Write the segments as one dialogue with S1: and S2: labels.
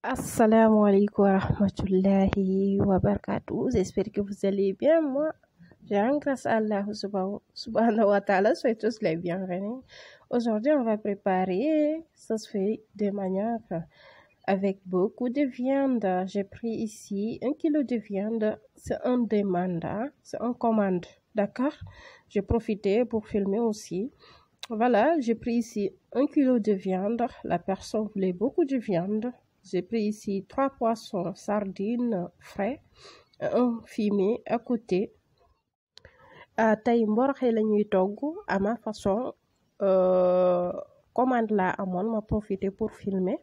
S1: Assalamu alaikum wa rahmatullahi wa barakatuh. J'espère que vous allez bien. Moi, j'ai un grâce à Allah subhanahu wa ta'ala. Soyez tous les bienvenus. Aujourd'hui, on va préparer sauce feuille de manioc avec beaucoup de viande. J'ai pris ici 1 kg de viande. C'est un demande, c'est un commande. D'accord? J'ai profité pour filmer aussi. Voilà, j'ai pris ici 1 kg de viande. La personne voulait beaucoup de viande. J'ai pris ici 3 poissons sardines frais, un fumé à côté. Tay mboroxe la ñuy togg à ma façon. Commande la amone, ma profité pour filmer.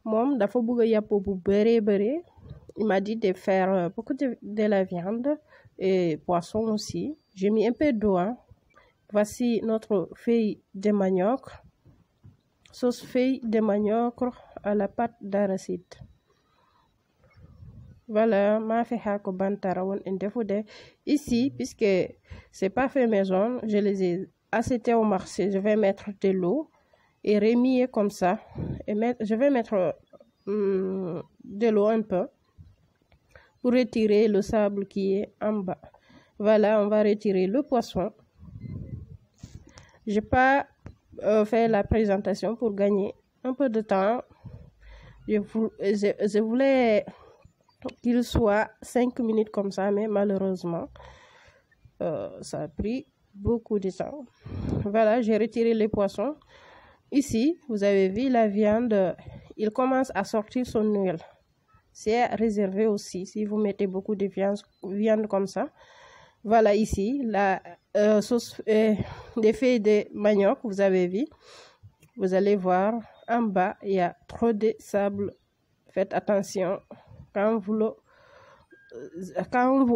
S1: Mom dafa bëgg yàpp bu bëree. Il m'a dit de faire beaucoup de la viande et poisson aussi. J'ai mis un peu d'eau. Voici notre feuille de manioc. Sauce feuille de manioc à la pâte d'arachide. Voilà, ma fait hako bantara won indefude. Ici, puisque c'est pas fait maison, je les ai acétés au marché. Je vais mettre de l'eau et remuer comme ça. Et je vais mettre de l'eau un peu pour retirer le sable qui est en bas. Voilà, on va retirer le poisson. J'ai pas fait la présentation pour gagner un peu de temps. Je voulais qu'il soit 5 minutes comme ça, mais malheureusement, ça a pris beaucoup de temps. Voilà, j'ai retiré les poissons. Ici, vous avez vu la viande, il commence à sortir son huile. C'est réservé aussi si vous mettez beaucoup de viande comme ça. Voilà ici, la sauce des feuilles de manioc, vous avez vu. Vous allez voir, en bas, il y a trop de sable. Faites attention quand vous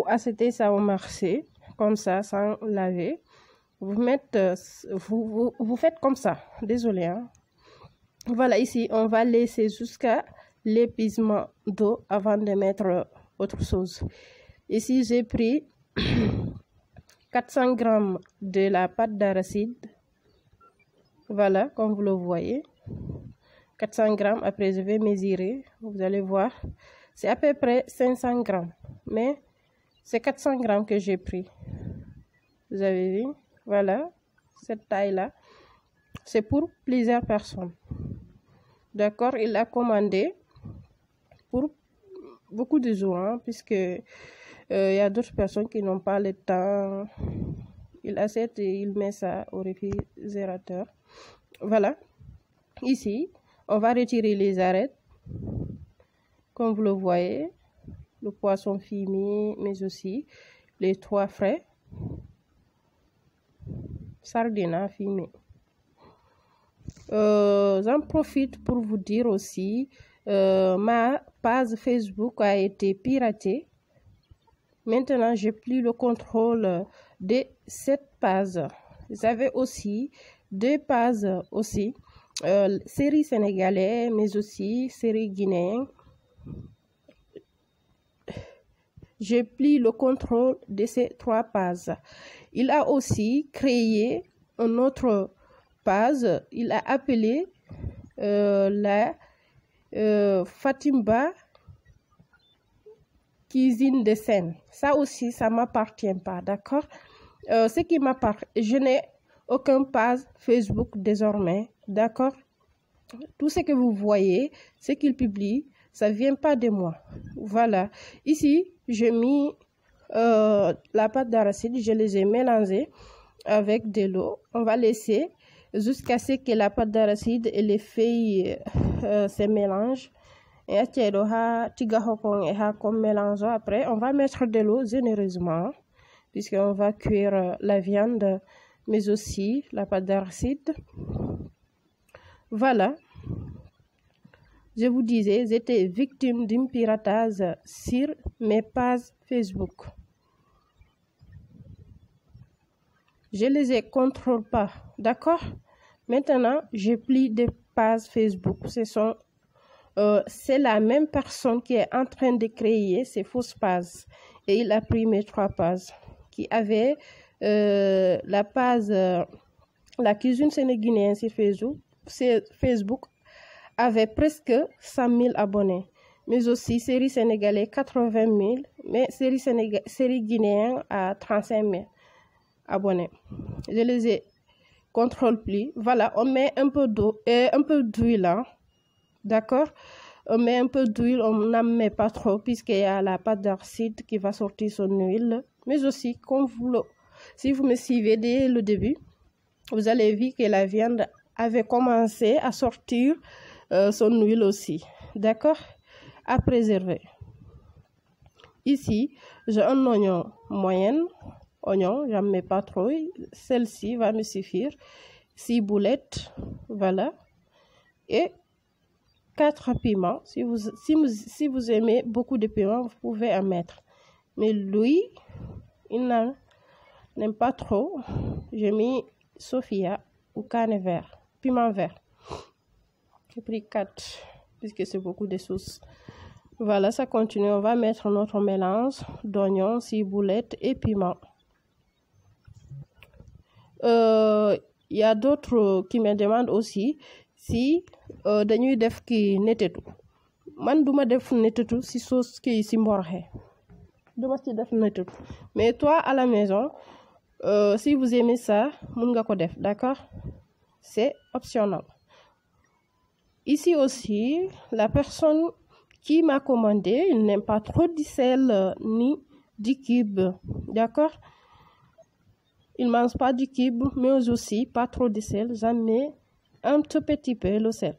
S1: achetez ça au marché, comme ça, sans laver. Vous faites comme ça. Désolé. Voilà, ici, on va laisser jusqu'à l'épuisement d'eau avant de mettre autre chose. Ici, j'ai pris 400 grammes de la pâte d'arachide. Voilà, comme vous le voyez. 400 grammes, après je vais mesurer, vous allez voir. C'est à peu près 500 grammes, mais c'est 400 grammes que j'ai pris. Vous avez vu? Voilà, cette taille-là. C'est pour plusieurs personnes. D'accord, il a commandé pour beaucoup de jours, puisque il y a d'autres personnes qui n'ont pas le temps. Il achète et il met ça au réfrigérateur. Voilà. Ici, on va retirer les arêtes. Comme vous le voyez, le poisson fumé, mais aussi les 3 frais. Sardines fumées. J'en profite pour vous dire aussi, ma page Facebook a été piratée. Maintenant, j'ai plus le contrôle de cette page. J'avais aussi 2 pages aussi. Série sénégalais, mais aussi série guinéenne. J'ai pris le contrôle de ces 3 pages. Il a aussi créé une autre page. Il a appelé la Fatimba Cuisine de Seine. Ça aussi, ça m'appartient pas, d'accord? Ce qui m'appartient, je n'ai aucun page Facebook désormais, d'accord? Tout ce que vous voyez, ce qu'il publie, ça vient pas de moi. Voilà. Ici, j'ai mis la pâte d'arachide, je les ai mélangées avec de l'eau. On va laisser jusqu'à ce que la pâte d'arachide et les feuilles se mélangent. Et comme mélange. Après, on va mettre de l'eau généreusement, puisqu'on va cuire la viande, mais aussi la pâte d'arachide. Voilà. Je vous disais, j'étais victime d'un piratage sur mes pages Facebook. Je les contrôle pas, d'accord? Maintenant, j'ai plus de pages Facebook. C'est la même personne qui est en train de créer ces fausses pages. Et il a pris mes 3 pages qui avaient la page la cuisine sénégalaise sur Facebook avait presque 100 000 abonnés. mais aussi série sénégalais 80 000, mais série guinéen à 35 000 abonnés. Je les ai contrôle plus. Voilà, on met un peu d'eau et un peu d'huile, hein. D'accord? On met un peu d'huile, on n'en met pas trop puisqu'il y a la pâte d'arachide qui va sortir son huile. Mais aussi, si vous me suivez dès le début, vous allez voir que la viande avait commencé à sortir son huile aussi. D'accord? À préserver. Ici, j'ai un oignon moyen. Oignon, j'en mets pas trop. Celle-ci va me suffire. 6 boulettes. Voilà. Et 4 piments. Si vous aimez beaucoup de piments, vous pouvez en mettre. Mais lui, il n'aime pas trop. J'ai mis Sophia ou cane vert. Piment vert. J'ai pris 4 puisque c'est beaucoup de sauce. Voilà, ça continue. On va mettre notre mélange d'oignons, 6 boulettes et piment. Il y a d'autres qui me demandent aussi si dañuy def ki netetu. Man duma def netetu si sauce ki si mborxe. Duma ci def netetu. Mais toi à la maison, si vous aimez ça, mun nga ko def, d'accord? C'est optionnel. Ici aussi, la personne qui m'a commandé, il n'aime pas trop du sel ni du cube, d'accord? Il ne mange pas du cube, mais aussi pas trop de sel. J'en mets un tout petit peu le sel.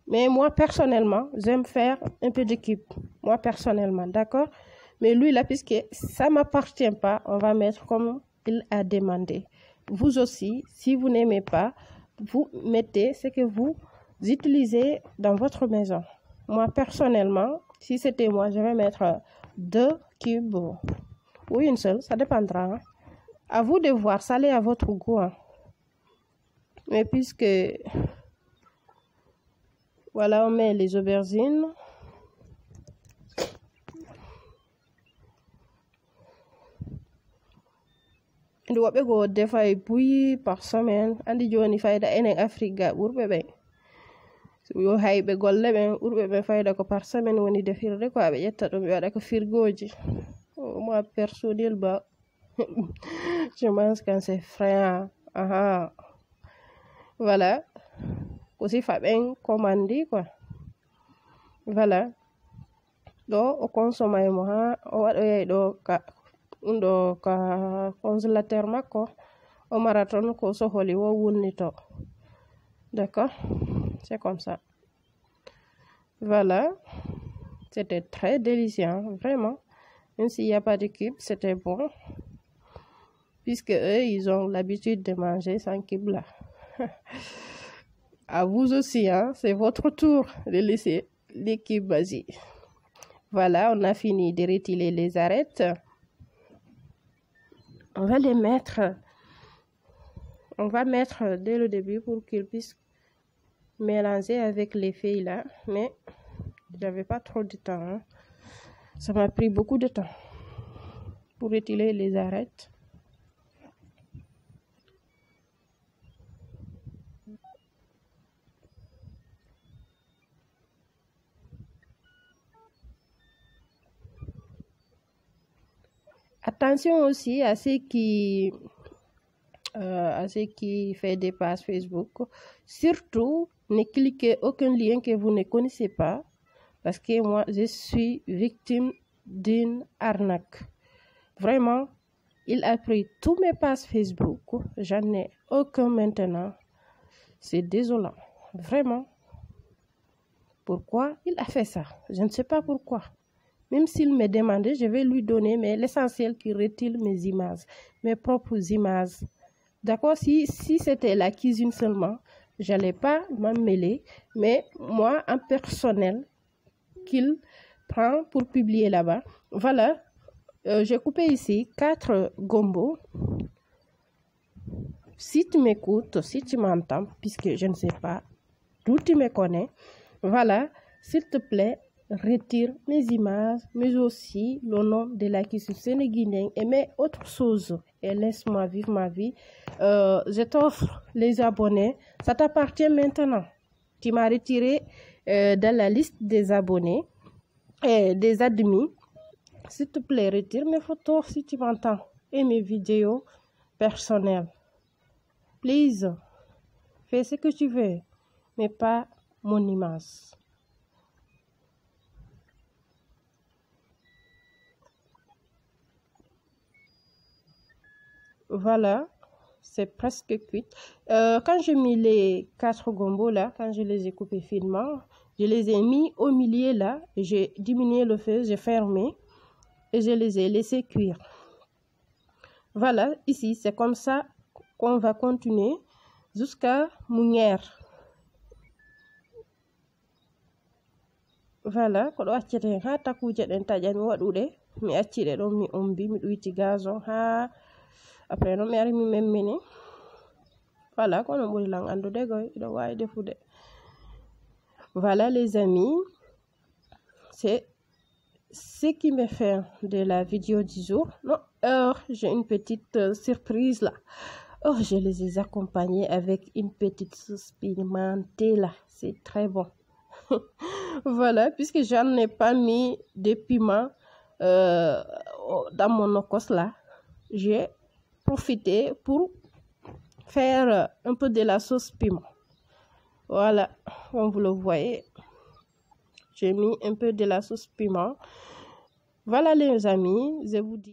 S1: Mais moi, personnellement, j'aime faire un peu de cube. Moi, personnellement, d'accord? Mais lui, là, puisque ça ne m'appartient pas, on va mettre comme il a demandé. Vous aussi, si vous n'aimez pas, vous mettez ce que vous utilisez dans votre maison. Moi, personnellement, si c'était moi, je vais mettre 2 cubes. Ou une seule, ça dépendra. Hein. À vous de voir, salé à votre goût. Hein. Mais puisque, voilà, on met les aubergines. Ndi woɓɓe go defa bouilli par semaine andi joni fayda enen Afrique ɓurɓe ɓe yo hayɓe golle ɓen ɓurɓe ɓe fayda ko par semaine woni defirde ko aɓe ƴetta ɗum ɓe waɗa ko frigoji. Moi personnellement je pense que c'est frais. Aha. Voilà, aussi faɓen commandi quoi. Voilà, ɗo o consomme mo ha o waɗoyay ɗo ka congélateur makko o marathon ko soholi wo wulnito. D'accord, c'est comme ça. Voilà, c'était très délicieux, vraiment. Même s'il n'y a pas de cube, c'était bon. Puisque eux, ils ont l'habitude de manger sans cube là. À vous aussi, hein, c'est votre tour de laisser les cubes basiques. Voilà, on a fini de retirer les arêtes. On va les mettre. On va mettre dès le début pour qu'ils puissent mélanger avec les feuilles là. Mais j'avais pas trop de temps. Hein. Ça m'a pris beaucoup de temps pour retirer les arêtes. Attention aussi à ceux qui fait des pages Facebook. Surtout, ne cliquez aucun lien que vous ne connaissez pas. Parce que moi, je suis victime d'une arnaque. Vraiment, il a pris tous mes pages Facebook. J'en ai aucun maintenant. C'est désolant. Vraiment. Pourquoi il a fait ça? Je ne sais pas pourquoi. Même s'il me demandait, je vais lui donner, mais l'essentiel qu'il retire mes images, mes propres images. D'accord? Si c'était la cuisine seulement, je n'allais pas m'en mêler. Mais moi, en personnel, qu'il prend pour publier là-bas. Voilà, j'ai coupé ici 4 gombo. Si tu m'écoutes, si tu m'entends, puisque je ne sais pas d'où tu me connais, voilà, s'il te plaît, retire mes images, mais aussi le nom de la cuisine sénégalaise et mes autres choses. Et laisse-moi vivre ma vie. Je t'offre les abonnés. Ça t'appartient maintenant. Tu m'as retiré dans la liste des abonnés et des admis. S'il te plaît, retire mes photos si tu m'entends et mes vidéos personnelles. Please, fais ce que tu veux, mais pas mon image. Voilà, c'est presque cuit. Quand j'ai mis les 4 gombo là, quand je les ai coupés finement, je les ai mis au milieu là, j'ai diminué le feu, j'ai fermé et je les ai laissés cuire. Voilà, ici c'est comme ça qu'on va continuer jusqu'à mouiller. Voilà, ko do accete ha takuje den tajami wadude mi accide don mi ombi mi duiti gazon ha après non mi ari mi memmini. Voilà, kono buri lang andude goy do way defude. Voilà les amis, c'est ce qui me fait de la vidéo du jour. Non, j'ai une petite surprise là. Oh, je les ai accompagnés avec une petite sauce pimentée là, c'est très bon. Voilà, puisque j'en ai pas mis de piment dans mon nokos là, j'ai profité pour faire un peu de la sauce piment. Voilà, comme vous le voyez, j'ai mis un peu de la sauce piment. Voilà les amis, je vous dis.